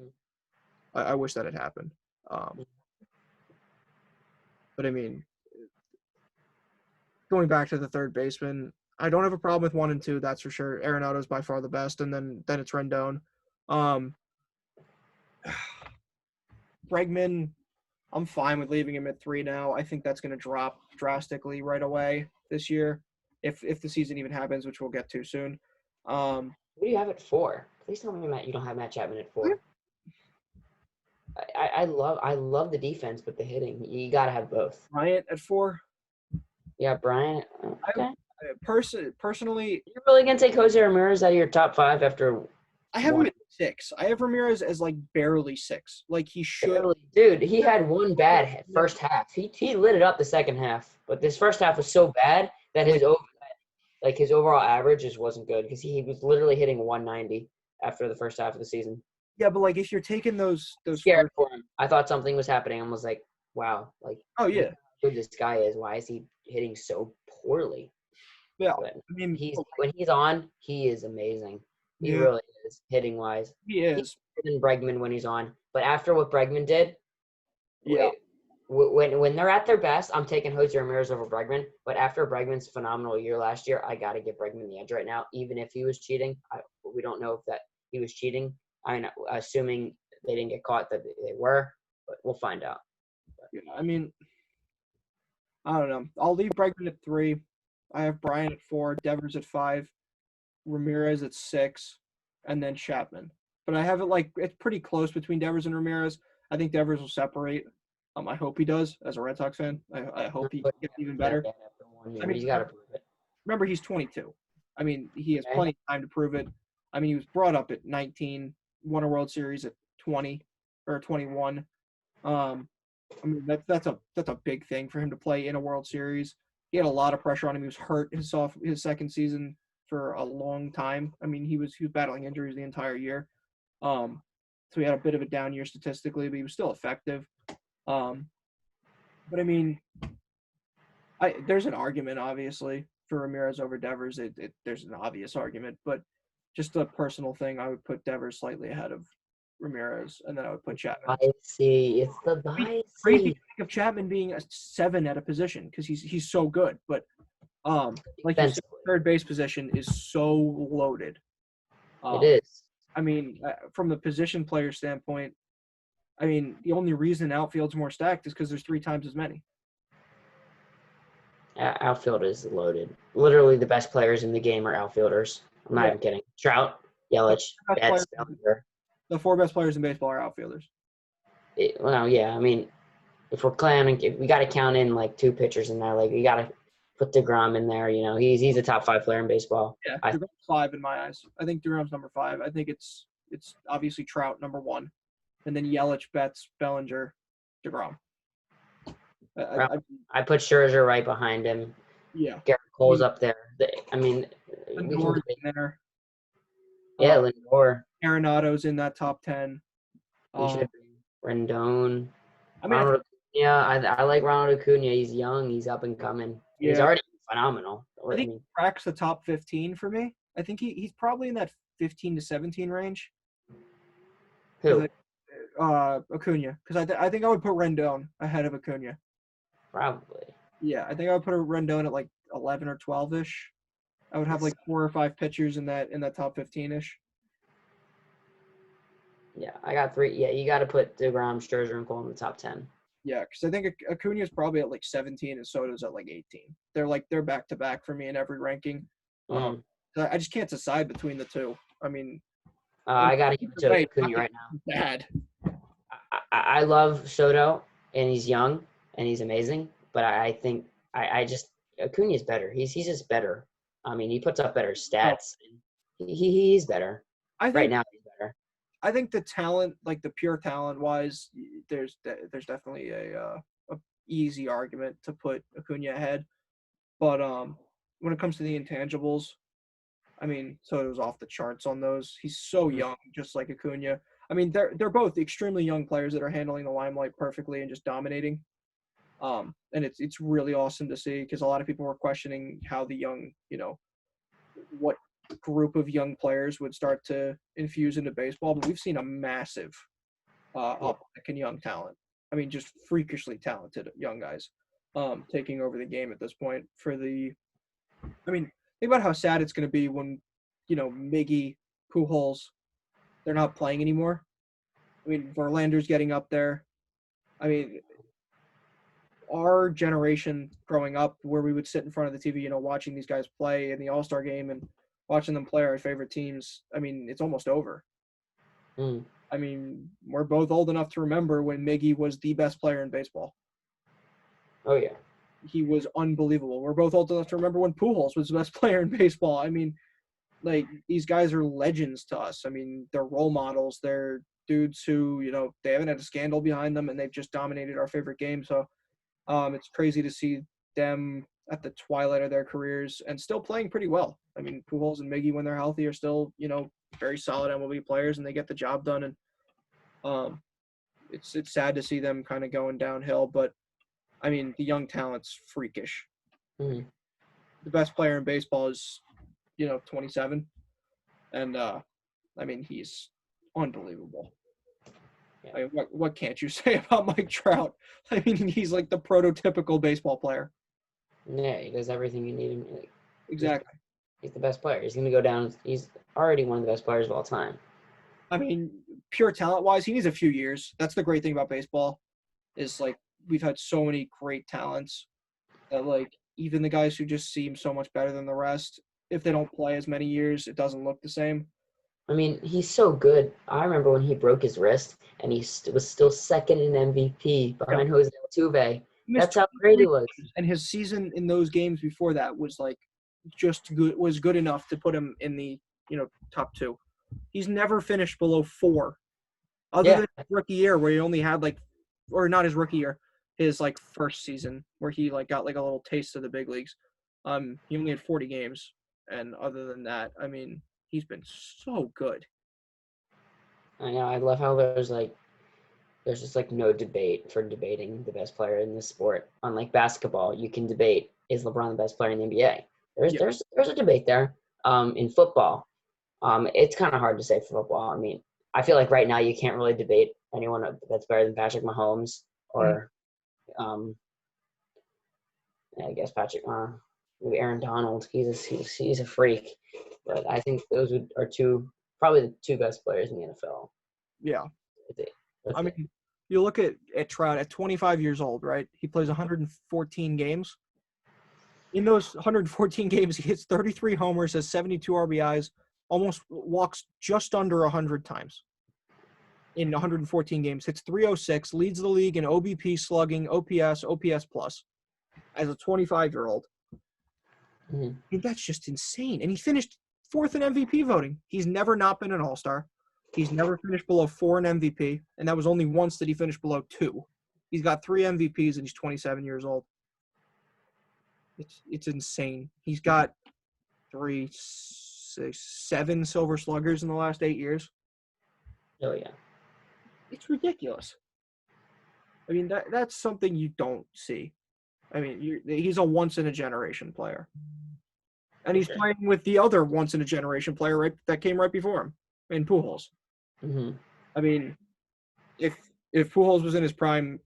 I wish that had happened. But I mean, going back to the third baseman, I don't have a problem with 1 and 2. That's for sure. Arenado is by far the best, and then it's Rendon. Bregman, I'm fine with leaving him at 3 now. I think that's going to drop drastically right away this year, if the season even happens, which we'll get to soon. Who do you have at 4? Please tell me you don't have Matt Chapman at 4. I love the defense, but the hitting, you got to have both. Bryant at 4. Yeah, Bryant. Okay. Personally, you're really gonna take Jose Ramirez out of your top 5 after? I have him at 6. I have Ramirez as like barely 6. Like he should. Barely. Dude, he had one bad first half. He lit it up the second half, but this first half was so bad that his overall average just wasn't good because he was literally hitting 190 after the first half of the season. Yeah, but like if you're taking those scared for him. I thought something was happening. I was like, wow, like oh yeah, how good this guy is. Why is he hitting so poorly? Yeah, but I mean, when he's on, he is amazing. He really is hitting wise. He is. He's better than Bregman when he's on. But after what Bregman did, yeah. When they're at their best, I'm taking Jose Ramirez over Bregman. But after Bregman's phenomenal year last year, I got to give Bregman the edge right now. Even if he was cheating, we don't know if he was cheating. I mean, assuming they didn't get caught, that they were, but we'll find out. Yeah, I mean, I don't know. I'll leave Bregman at 3. I have Bryant at 4, Devers at 5, Ramirez at 6, and then Chapman. But I have it like it's pretty close between Devers and Ramirez. I think Devers will separate. I hope he does. As a Red Sox fan, I hope he gets even Yeah, better. after 1 year, I mean, he's got to prove it. remember he's 22. I mean, he has Okay. plenty of time to prove it. I mean, he was brought up at 19, won a World Series at 20 or 21. I mean, that's a big thing for him to play in a World Series. He had a lot of pressure on him. He was hurt his second season for a long time. I mean, he was battling injuries the entire year. So he had a bit of a down year statistically, but he was still effective. But I mean, there's an argument obviously for Ramirez over Devers. There's an obvious argument, but just a personal thing, I would put Devers slightly ahead of Ramirez, and then I would put Chapman. I see. It's the I mean, crazy to biasy. think of Chapman being a 7 at a position because he's so good. But like you said, Defensively. third base position is so loaded. It is. I mean, from the position player standpoint, I mean, the only reason outfield's more stacked is because there's 3 times as many. Outfield is loaded. Literally, the best players in the game are outfielders. I'm not Yeah. even kidding. Trout, Yelich, Best Betts, players- Bellinger. The 4 best players in baseball are outfielders. Well, yeah. I mean, if we got to count in like 2 pitchers in there. Like we got to put DeGrom in there. You know, he's a top 5 player in baseball. Yeah, I- DeGrom's 5 in my eyes. I think DeGrom's number 5. I think it's obviously Trout number 1, and then Yelich, Betts, Bellinger, DeGrom. I put Scherzer right behind him. Yeah. Garrett Cole's up there. I mean, we can Lindor's debate. in there. Yeah, Lindor. Arenado's in that top 10. He should be. Rendon. I mean, Ronald Acuna. I like Ronald Acuna. He's young. He's up and coming. He's Yeah. already phenomenal. I think he cracks the top 15 for me. I think he's probably in that 15 to 17 range. Who? Acuna, because I think I would put Rendon ahead of Acuna. Probably. Yeah, I think I would put a Rendon at like 11 or 12-ish. I would have like 4 or 5 pitchers in that top 15-ish. Yeah, I got 3. Yeah, you got to put DeGrom, Scherzer, and Cole in the top 10. Yeah, because I think Acuna's probably at like 17 and Soto's at like 18. They're back to back for me in every ranking. Mm. I just can't decide between the two. I mean, I got to give it to Acuna right now. bad. I love Soto, and he's young, and he's amazing. But I think Acuna's better. He's just better. I mean, he puts up better stats. He's better. I think Right now, he's better. I think the talent, like the pure talent wise, there's definitely a easy argument to put Acuna ahead. But when it comes to the intangibles, I mean, Soto's off the charts on those. He's so young, just like Acuna. I mean, they're both extremely young players that are handling the limelight perfectly and just dominating. And it's really awesome to see because a lot of people were questioning how the young, what group of young players would start to infuse into baseball, but we've seen a massive uptick in young talent. I mean, just freakishly talented young guys taking over the game at this point. Think about how sad it's going to be when, Miggy, Pujols, they're not playing anymore. I mean, Verlander's getting up there. I mean, our generation growing up where we would sit in front of the TV, watching these guys play in the All-Star game and watching them play our favorite teams, I mean, it's almost over. Mm. I mean, we're both old enough to remember when Miggy was the best player in baseball. Oh, yeah. He was unbelievable. We're both old enough to remember when Pujols was the best player in baseball. I mean, like, these guys are legends to us. I mean, they're role models. They're dudes who, they haven't had a scandal behind them, and they've just dominated our favorite game. So it's crazy to see them at the twilight of their careers and still playing pretty well. I mean, Pujols and Miggy, when they're healthy, are still, very solid MLB players, and they get the job done. And it's sad to see them kind of going downhill, but I mean, the young talent's freakish. Mm. The best player in baseball is, 27, and I mean, he's unbelievable. Yeah. I mean, what can't you say about Mike Trout? I mean, he's like the prototypical baseball player. Yeah, he does everything you need him. Exactly. He's the best player. He's going to go down. He's already one of the best players of all time. I mean, pure talent-wise, he needs a few years. That's the great thing about baseball is, like, we've had so many great talents. that, like, even the guys who just seem so much better than the rest, if they don't play as many years, it doesn't look the same. I mean, he's so good. I remember when he broke his wrist and he was still second in MVP Yeah. behind Jose Altuve. He missed That's how great he 23 was. games, and his season in those games before that was like just good, was good enough to put him in the top two. He's never finished below 4, other Yeah, than his rookie year where he only had like, or not his rookie year, his like first season where he like got like a little taste of the big leagues. He only had 40 games, and other than that, I mean, he's been so good. I know. I love how there's just like no debate for debating the best player in this sport. Unlike basketball, you can debate is LeBron the best player in the NBA. Yeah. There's a debate there. In football, it's kind of hard to say for football. I mean, I feel like right now you can't really debate anyone that's better than Patrick Mahomes or, I guess maybe Aaron Donald. He's a freak, but I think those are probably the two best players in the NFL. Yeah. That's I mean, you look at Trout at 25 years old, right? He plays 114 games. In those 114 games, he hits 33 homers, has 72 RBIs, almost walks just under 100 times in 114 games, hits 306, leads the league in OBP, slugging, OPS, OPS plus as a 25-year-old. Mhm. I mean, that's just insane. And he finished 4th in MVP voting. He's never not been an All-Star. He's never finished below 4 in MVP, and that was only once that he finished below 2. He's got 3 MVPs, and he's 27 years old. It's insane. He's got 3, 6, 7 Silver Sluggers in the last 8 years. Oh yeah. It's ridiculous. I mean, that's something you don't see. I mean, he's a once-in-a-generation player. And he's playing with the other once-in-a-generation player that came right before him in Pujols. Mm-hmm. I mean, if Pujols was in his prime,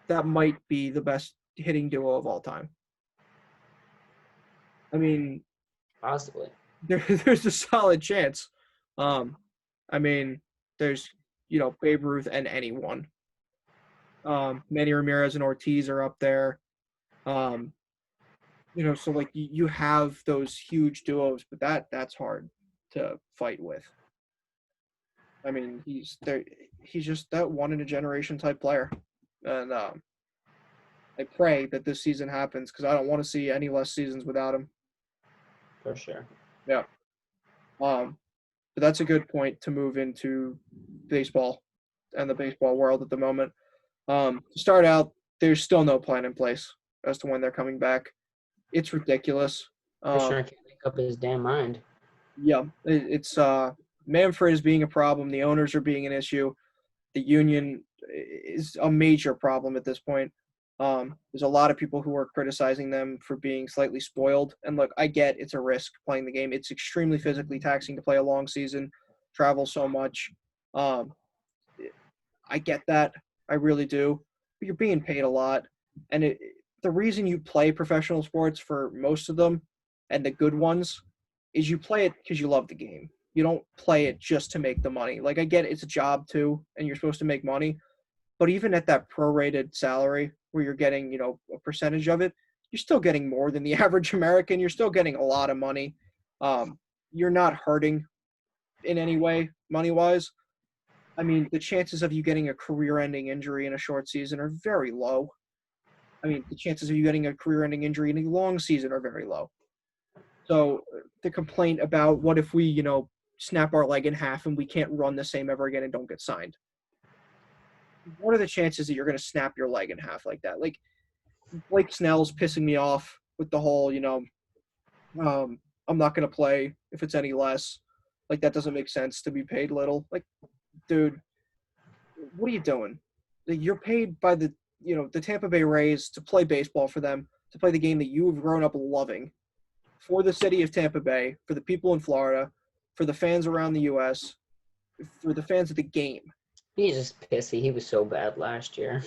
that might be the best hitting duo of all time. I mean, Possibly. there's a solid chance. I mean, there's Babe Ruth and anyone. Manny Ramirez and Ortiz are up there. So like you have those huge duos, but that's hard to fight with. I mean, he's just that one in a generation type player, and I pray that this season happens because I don't want to see any less seasons without him. For sure. Yeah. But that's a good point to move into baseball and the baseball world at the moment. To start out, there's still no plan in place as to when they're coming back. It's ridiculous. Commissioner can't make up his damn mind. Yeah, it's Manfred is being a problem. The owners are being an issue. The union is a major problem at this point. There's a lot of people who are criticizing them for being slightly spoiled. And look, I get it's a risk playing the game. It's extremely physically taxing to play a long season, travel so much. I get that. I really do. But you're being paid a lot. And the reason you play professional sports for most of them and the good ones is you play it because you love the game. You don't play it just to make the money. Like, I get it's a job too, and you're supposed to make money. But even at that prorated salary where you're getting, a percentage of it, you're still getting more than the average American. You're still getting a lot of money. You're not hurting in any way money-wise. I mean, the chances of you getting a career-ending injury in a short season are very low. I mean, the chances of you getting a career-ending injury in a long season are very low. So the complaint about what if we, snap our leg in half and we can't run the same ever again and don't get signed. What are the chances that you're going to snap your leg in half like that? Like, Blake Snell's pissing me off with the whole, I'm not going to play if it's any less. Like, that doesn't make sense to be paid little. Like, dude, what are you doing? Like, you're paid by the Tampa Bay Rays to play baseball for them, to play the game that you have grown up loving, for the city of Tampa Bay, for the people in Florida, for the fans around the U.S., for the fans of the game. He's just pissy. He was so bad last year.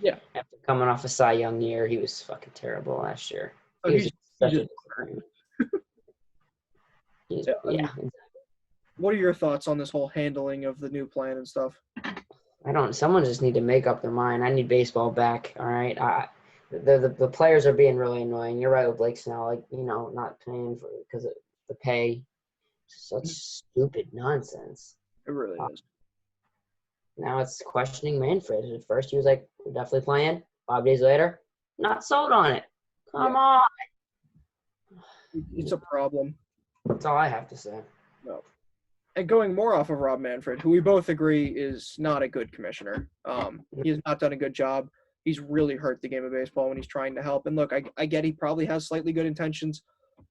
Yeah. After coming off a Cy Young year, he was fucking terrible last year. Oh, He's such just a yeah. What are your thoughts on this whole handling of the new plan and stuff? Someone just need to make up their mind. I need baseball back. All right. the players are being really annoying. You're right with Blake Snell, like not paying for because of the pay. Such stupid nonsense. It really is. Now it's questioning Manfred. At first he was like, "We're definitely playing." 5 days later, not sold on it. Come Yeah. on. It's a problem. That's all I have to say. No. And going more off of Rob Manfred, who we both agree is not a good commissioner. He has not done a good job. He's really hurt the game of baseball when he's trying to help. And look, I get he probably has slightly good intentions.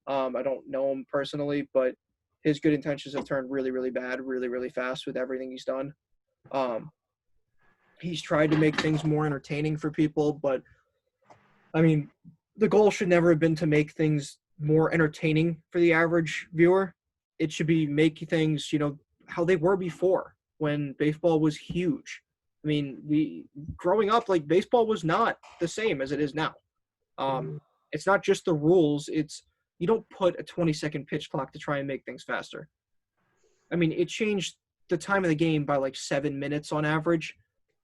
I don't know him personally, but his good intentions have turned really, really bad, really, really fast with everything he's done. He's tried to make things more entertaining for people, but I mean, the goal should never have been to make things more entertaining for the average viewer. It should be make things, how they were before when baseball was huge. I mean, growing up, like baseball was not the same as it is now. It's not just the rules. It's you don't put a 20-second pitch clock to try and make things faster. I mean, it changed the time of the game by like 7 minutes on average.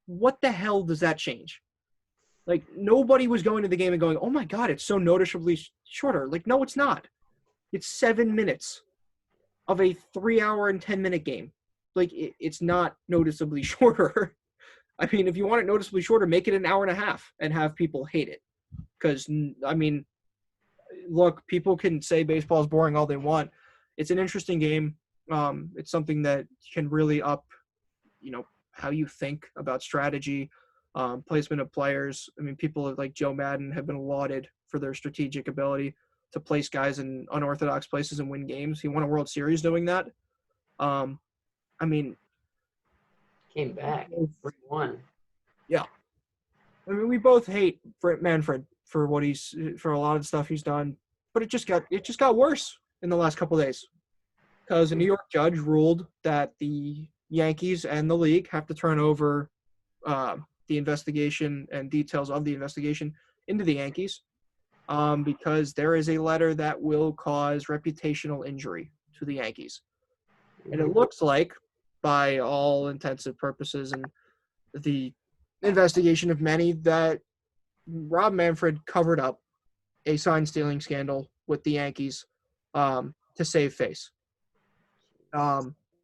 What the hell does that change? Like nobody was going to the game and going, "Oh my God, it's so noticeably shorter." Like, no, it's not. It's 7 minutes of a 3-hour and 10-minute game. Like it's not noticeably shorter. I mean, if you want it noticeably shorter, make it an hour and a half and have people hate it. Because I mean, look, people can say baseball is boring all they want. It's an interesting game. It's something that can really up, how you think about strategy, placement of players. I mean, people like Joe Madden have been lauded for their strategic ability to place guys in unorthodox places and win games. He won a World Series doing that. I mean, Came back 3-1. Yeah. I mean, we both hate Manfred for for a lot of the stuff he's done, but it just got worse in the last couple of days because a New York judge ruled that the Yankees and the league have to turn over the investigation and details of the investigation into the Yankees because there is a letter that will cause reputational injury to the Yankees. And it looks like, by all intents and purposes and the investigation of many, that Rob Manfred covered up a sign stealing scandal with the Yankees to save face.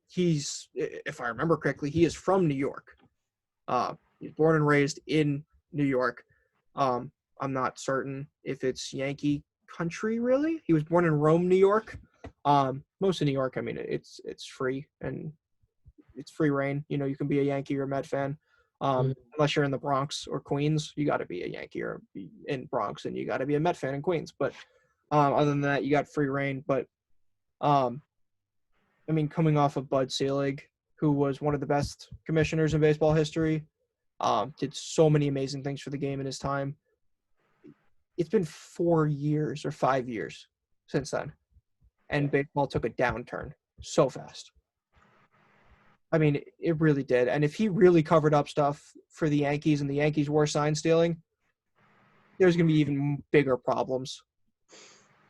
He's, if I remember correctly, he is from New York. He's born and raised in New York. I'm not certain if it's Yankee country, really. He was born in Rome, New York. Most of New York, I mean, it's free and it's free reign. You can be a Yankee or a Met fan. Unless you're in the Bronx or Queens, you got to be a Yankee or in Bronx, and you got to be a Met fan in Queens. But other than that, you got free reign. But I mean, coming off of Bud Selig, who was one of the best commissioners in baseball history, did so many amazing things for the game in his time. It's been 4 years or 5 years since then, and baseball took a downturn so fast. I mean, it really did. And if he really covered up stuff for the Yankees and the Yankees were sign stealing, there's going to be even bigger problems.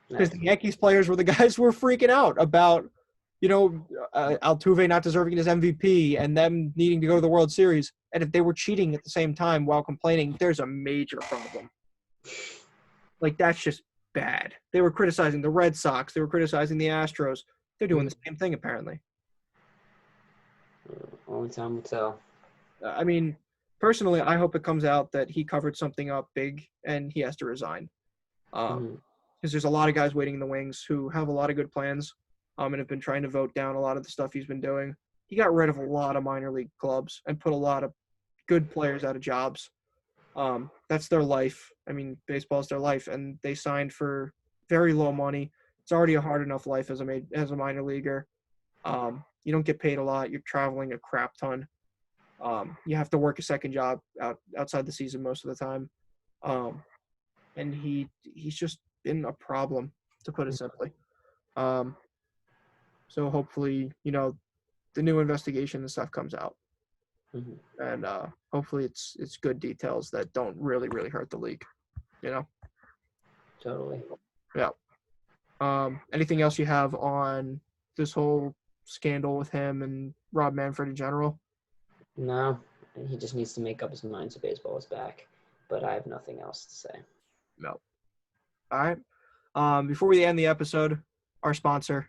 Because the Yankees players were the guys who were freaking out about, Altuve not deserving his MVP and them needing to go to the World Series. And if they were cheating at the same time while complaining, there's a major problem. Like, that's just bad. They were criticizing the Red Sox. They were criticizing the Astros. They're doing the same thing, apparently. Only time will tell. I mean, personally, I hope it comes out that he covered something up big and he has to resign. Because there's a lot of guys waiting in the wings who have a lot of good plans and have been trying to vote down a lot of the stuff he's been doing. He got rid of a lot of minor league clubs and put a lot of good players out of jobs. That's their life. I mean, baseball is their life, and they signed for very low money. It's already a hard enough life as a minor leaguer. You don't get paid a lot. You're traveling a crap ton. You have to work a second job outside the season most of the time. And he's just been a problem, to put it simply. So hopefully, the new investigation and stuff comes out. And hopefully it's good details that don't really, really hurt the league, Totally. Yeah. Anything else you have on this whole scandal with him and Rob Manfred in general? No, he just needs to make up his mind so baseball is back. but I have nothing else to say. No. All right. Before we end the episode, our sponsor,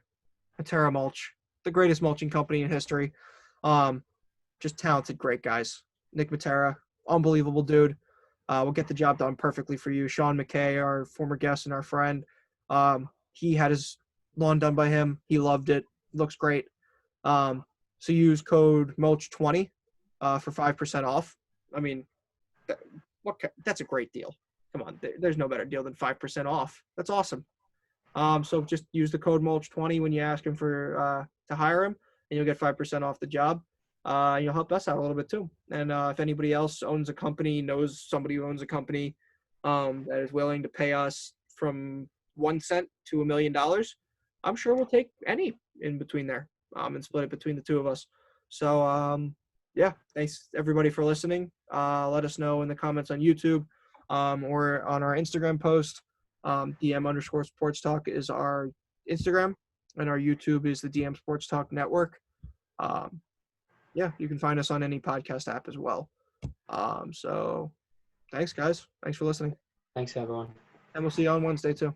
Matera Mulch, the greatest mulching company in history. Just talented, great guys. Nick Matera, unbelievable dude. Will get the job done perfectly for you. Sean McKay, our former guest and our friend, he had his lawn done by him. He loved it. Looks great. So use code MULCH20 for 5% off. I mean, that's a great deal. Come on, there's no better deal than 5% off. That's awesome. So just use the code MULCH20 when you ask him for to hire him, and you'll get 5% off the job. You'll help us out a little bit too. And if anybody else owns a company, knows somebody who owns a company that is willing to pay us from 1 cent to $1 million, I'm sure we'll take any in between there and split it between the two of us. So yeah, thanks everybody for listening. Let us know in the comments on YouTube or on our Instagram post. DM_Sports Talk is our Instagram, and our YouTube is the DM Sports Talk Network. Yeah, you can find us on any podcast app as well. So thanks, guys. Thanks for listening. Thanks, everyone. And we'll see you on Wednesday, too.